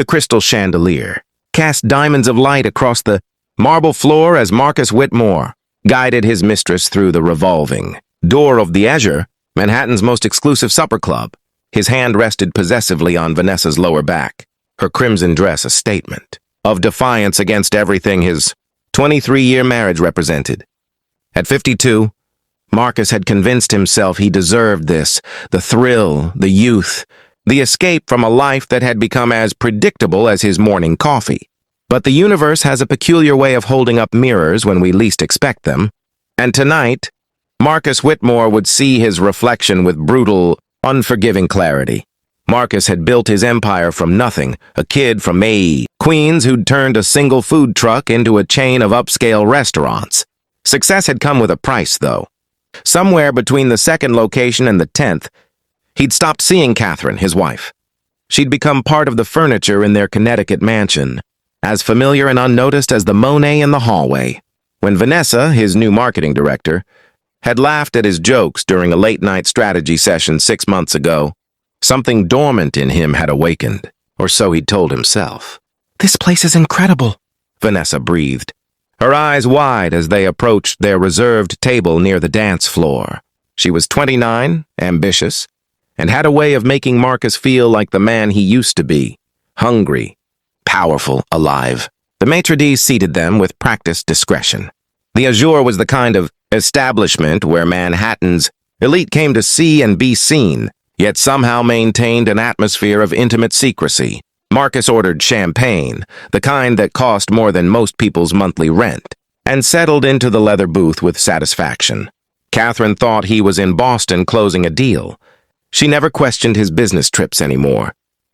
The crystal chandelier cast diamonds of light across the marble floor as Marcus Whitmore guided his mistress through the revolving door of the Azure, Manhattan's most exclusive supper club. His hand rested possessively on Vanessa's lower back, her crimson dress a statement of defiance against everything his 23-year marriage represented. At 52, Marcus had convinced himself he deserved this, the thrill, the youth, the escape from a life that had become as predictable as his morning coffee. But the universe has a peculiar way of holding up mirrors when we least expect them, and tonight, Marcus Whitmore would see his reflection with brutal, unforgiving clarity. Marcus had built his empire from nothing, a kid from Queens who'd turned a single food truck into a chain of upscale restaurants. Success had come with a price, though. Somewhere between the second location and the 10th, he'd stopped seeing Catherine, his wife. She'd become part of the furniture in their Connecticut mansion, as familiar and unnoticed as the Monet in the hallway. When Vanessa, his new marketing director, had laughed at his jokes during a late-night strategy session 6 months ago, something dormant in him had awakened, or so he'd told himself. "This place is incredible," Vanessa breathed, her eyes wide as they approached their reserved table near the dance floor. She was 29, ambitious, and had a way of making Marcus feel like the man he used to be, hungry, powerful, alive. The maitre d' seated them with practiced discretion. The Azure was the kind of establishment where Manhattan's elite came to see and be seen, yet somehow maintained an atmosphere of intimate secrecy. Marcus ordered champagne, the kind that cost more than most people's monthly rent, and settled into the leather booth with satisfaction. Catherine thought he was in Boston closing a deal. She never questioned his business trips anymore.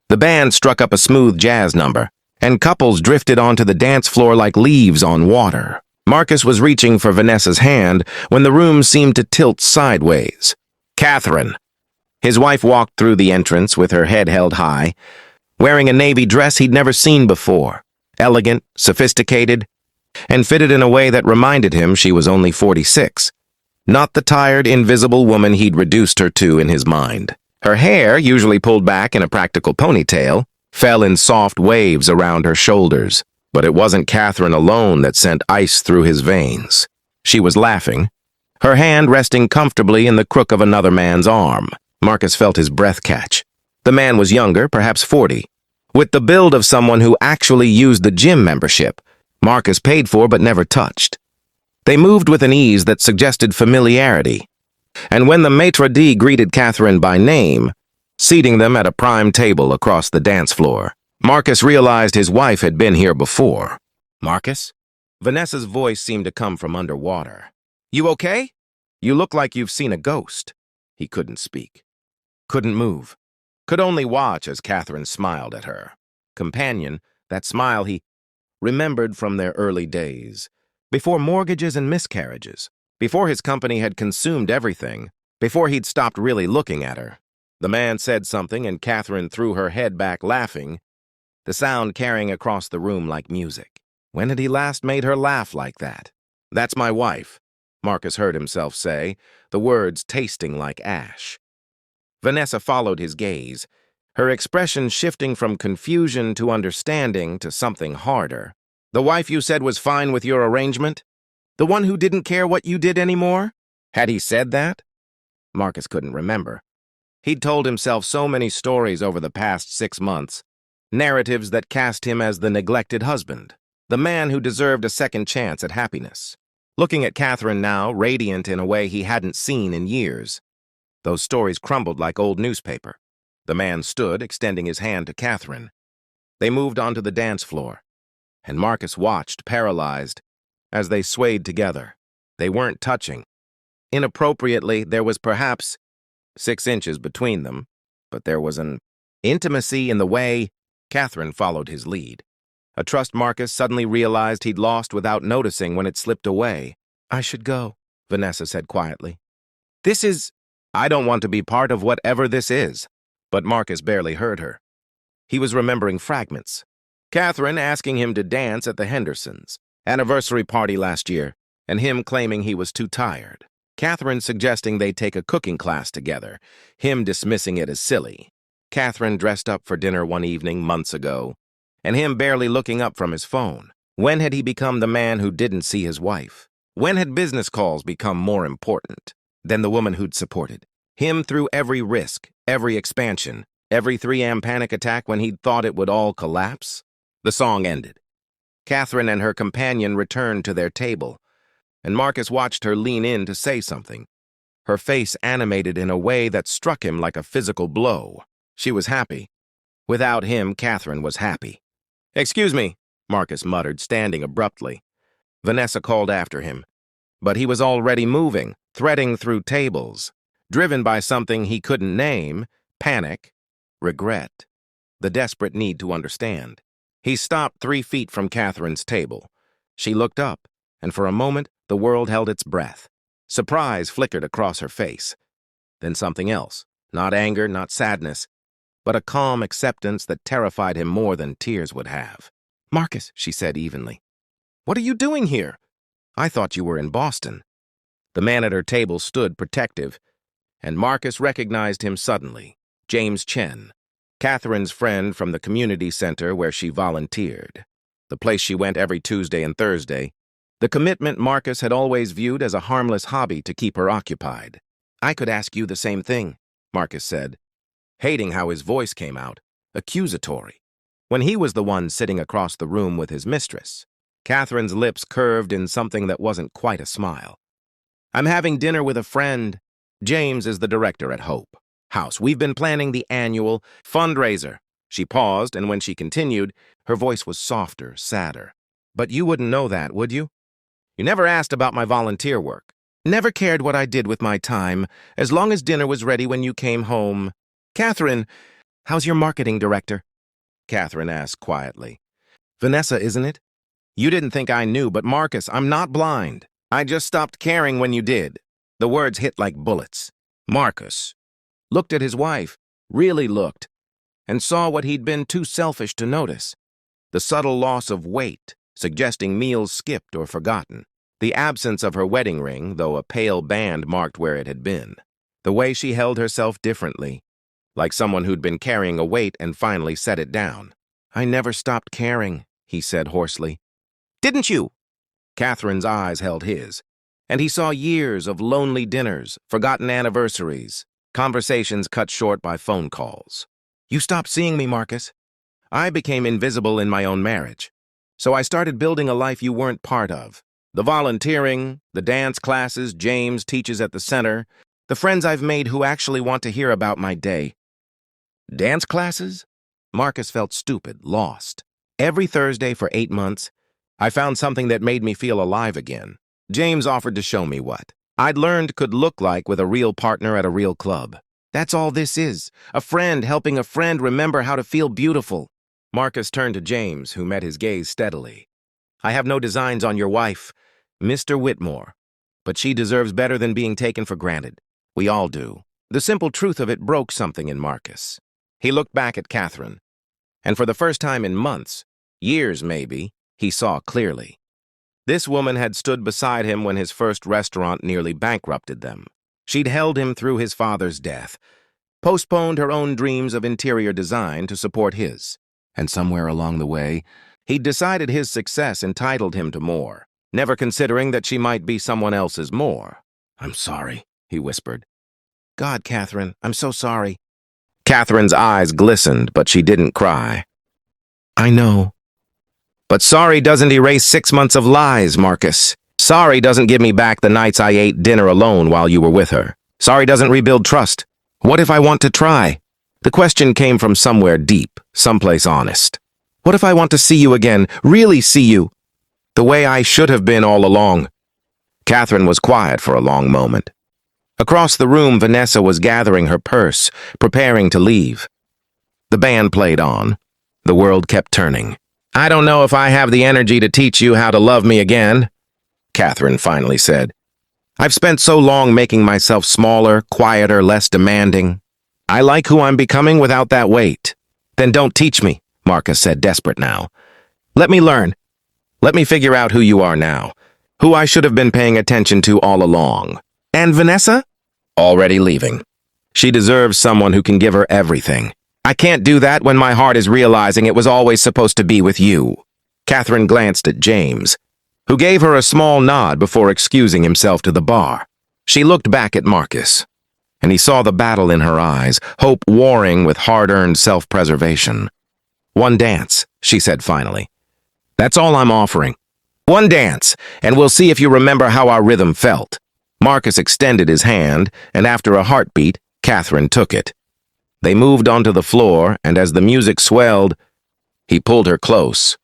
The band struck up a smooth jazz number, and couples drifted onto the dance floor like leaves on water. Marcus was reaching for Vanessa's hand when the room seemed to tilt sideways. "Catherine!" His wife walked through the entrance with her head held high, wearing a navy dress he'd never seen before, elegant, sophisticated, and fitted in a way that reminded him she was only 46, not the tired, invisible woman he'd reduced her to in his mind. Her hair, usually pulled back in a practical ponytail, fell in soft waves around her shoulders. But it wasn't Catherine alone that sent ice through his veins. She was laughing, her hand resting comfortably in the crook of another man's arm. Marcus felt his breath catch. The man was younger, perhaps 40, with the build of someone who actually used the gym membership Marcus paid for but never touched. They moved with an ease that suggested familiarity, and when the maitre d' greeted Catherine by name, seating them at a prime table across the dance floor, Marcus realized his wife had been here before. "Marcus?" Vanessa's voice seemed to come from underwater. "You okay? You look like you've seen a ghost." He couldn't speak, couldn't move, could only watch as Catherine smiled at her. Companion, that smile he remembered from their early days, before mortgages and miscarriages, before his company had consumed everything, before he'd stopped really looking at her. The man said something and Catherine threw her head back laughing, the sound carrying across the room like music. When had he last made her laugh like that? "That's my wife," Marcus heard himself say, the words tasting like ash. Vanessa followed his gaze, her expression shifting from confusion to understanding to something harder. "The wife you said was fine with your arrangement? The one who didn't care what you did anymore?" Had he said that? Marcus couldn't remember. He'd told himself so many stories over the past 6 months, narratives that cast him as the neglected husband, the man who deserved a second chance at happiness. Looking at Catherine now, radiant in a way he hadn't seen in years, those stories crumbled like old newspaper. The man stood, extending his hand to Catherine. They moved onto the dance floor, and Marcus watched, paralyzed, as they swayed together. They weren't touching. Inappropriately, there was perhaps 6 inches between them, but there was an intimacy in the way Catherine followed his lead. A trust Marcus suddenly realized he'd lost without noticing when it slipped away. "I should go," Vanessa said quietly. I don't want to be part of whatever this is." But Marcus barely heard her. He was remembering fragments. Catherine asking him to dance at the Hendersons' anniversary party last year, and him claiming he was too tired. Catherine suggesting they take a cooking class together, him dismissing it as silly. Catherine dressed up for dinner one evening months ago, and him barely looking up from his phone. When had he become the man who didn't see his wife? When had business calls become more important than the woman who'd supported him through every risk, every expansion, every 3 a.m. panic attack when he'd thought it would all collapse? The song ended. Catherine and her companion returned to their table, and Marcus watched her lean in to say something. Her face animated in a way that struck him like a physical blow. She was happy. Without him, Catherine was happy. "Excuse me," Marcus muttered, standing abruptly. Vanessa called after him, but he was already moving, threading through tables, driven by something he couldn't name: panic, regret, the desperate need to understand. He stopped 3 feet from Catherine's table. She looked up, and for a moment the world held its breath. Surprise flickered across her face. Then something else, not anger, not sadness, but a calm acceptance that terrified him more than tears would have. "Marcus," she said evenly, "what are you doing here? I thought you were in Boston." The man at her table stood protective, and Marcus recognized him suddenly. James Chen, Catherine's friend from the community center where she volunteered, the place she went every Tuesday and Thursday, the commitment Marcus had always viewed as a harmless hobby to keep her occupied. "I could ask you the same thing," Marcus said, hating how his voice came out, accusatory, when he was the one sitting across the room with his mistress. Catherine's lips curved in something that wasn't quite a smile. "I'm having dinner with a friend. James is the director at Hope House. We've been planning the annual fundraiser." She paused, and when she continued, her voice was softer, sadder. "But you wouldn't know that, would you? You never asked about my volunteer work. Never cared what I did with my time, as long as dinner was ready when you came home." "Catherine, how's your marketing director?" Catherine asked quietly. "Vanessa, isn't it? You didn't think I knew, but Marcus, I'm not blind. I just stopped caring when you did." The words hit like bullets. Marcus looked at his wife, really looked, and saw what he'd been too selfish to notice: the subtle loss of weight, suggesting meals skipped or forgotten. The absence of her wedding ring, though a pale band marked where it had been. The way she held herself differently, like someone who'd been carrying a weight and finally set it down. "I never stopped caring," he said hoarsely. "Didn't you?" Catherine's eyes held his, and he saw years of lonely dinners, forgotten anniversaries, conversations cut short by phone calls. "You stopped seeing me, Marcus. I became invisible in my own marriage. So I started building a life you weren't part of. The volunteering, the dance classes James teaches at the center, the friends I've made who actually want to hear about my day." Dance classes? Marcus felt stupid, lost. "Every Thursday for 8 months, I found something that made me feel alive again. James offered to show me what I'd learned could look like with a real partner at a real club. That's all this is, a friend helping a friend remember how to feel beautiful." Marcus turned to James, who met his gaze steadily. "I have no designs on your wife, Mr. Whitmore, but she deserves better than being taken for granted. We all do." The simple truth of it broke something in Marcus. He looked back at Catherine, and for the first time in months, years maybe, he saw clearly. This woman had stood beside him when his first restaurant nearly bankrupted them. She'd held him through his father's death, postponed her own dreams of interior design to support his, and somewhere along the way, he'd decided his success entitled him to more, never considering that she might be someone else's more. "I'm sorry," he whispered. "God, Catherine, I'm so sorry." Catherine's eyes glistened, but she didn't cry. "I know. But sorry doesn't erase 6 months of lies, Marcus. Sorry doesn't give me back the nights I ate dinner alone while you were with her. Sorry doesn't rebuild trust. What if I want to try?" The question came from somewhere deep, someplace honest. "What if I want to see you again, really see you, the way I should have been all along?" Catherine was quiet for a long moment. Across the room, Vanessa was gathering her purse, preparing to leave. The band played on. The world kept turning. "I don't know if I have the energy to teach you how to love me again," Catherine finally said. "I've spent so long making myself smaller, quieter, less demanding. I like who I'm becoming without that weight." "Then don't teach me," Marcus said, desperate now. "Let me learn. Let me figure out who you are now, who I should have been paying attention to all along." "And Vanessa?" "Already leaving. She deserves someone who can give her everything. I can't do that when my heart is realizing it was always supposed to be with you. Catherine glanced at James, who gave her a small nod before excusing himself to the bar. She looked back at Marcus, and he saw the battle in her eyes, hope warring with hard-earned self-preservation. One dance, she said finally. That's all I'm offering. One dance, and we'll see if you remember how our rhythm felt. Marcus extended his hand, and after a heartbeat, Catherine took it. They moved onto the floor, and as the music swelled, he pulled her close.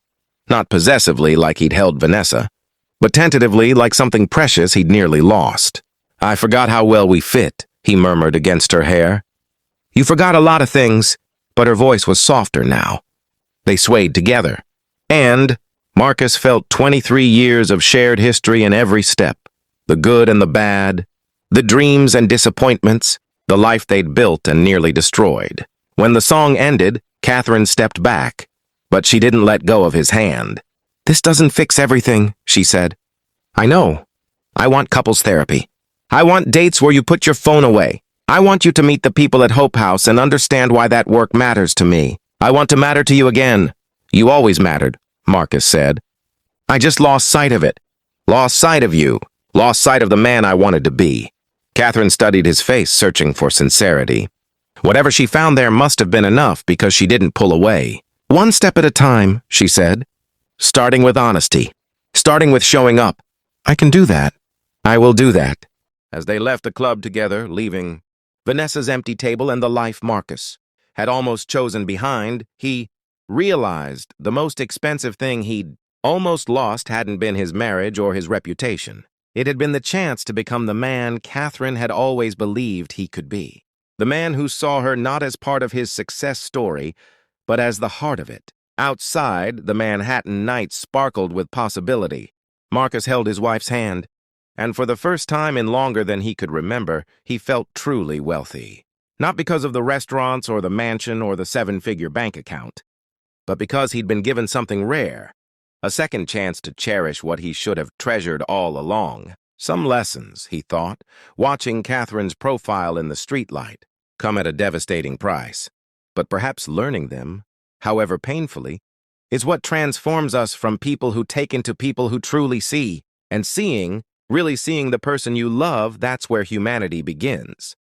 Not possessively like he'd held Vanessa, but tentatively like something precious he'd nearly lost. I forgot how well we fit, he murmured against her hair. You forgot a lot of things, but her voice was softer now. They swayed together, and Marcus felt 23 years of shared history in every step. The good and the bad, the dreams and disappointments, the life they'd built and nearly destroyed. When the song ended, Catherine stepped back, but she didn't let go of his hand. This doesn't fix everything, she said. I know. I want couples therapy. I want dates where you put your phone away. I want you to meet the people at Hope House and understand why that work matters to me. I want to matter to you again. You always mattered, Marcus said. I just lost sight of it. Lost sight of you. Lost sight of the man I wanted to be. Catherine studied his face, searching for sincerity. Whatever she found there must have been enough because she didn't pull away. One step at a time, she said. Starting with honesty. Starting with showing up. I can do that. I will do that. As they left the club together, leaving Vanessa's empty table and the life Marcus had almost chosen behind, he realized the most expensive thing he'd almost lost hadn't been his marriage or his reputation. It had been the chance to become the man Catherine had always believed he could be. The man who saw her not as part of his success story, but as the heart of it. Outside, the Manhattan night sparkled with possibility. Marcus held his wife's hand, and for the first time in longer than he could remember, he felt truly wealthy. Not because of the restaurants or the mansion or the seven-figure bank account, but because he'd been given something rare. A second chance to cherish what he should have treasured all along. Some lessons, he thought, watching Catherine's profile in the streetlight, come at a devastating price. But perhaps learning them, however painfully, is what transforms us from people who take into people who truly see. And seeing, really seeing the person you love, that's where humanity begins.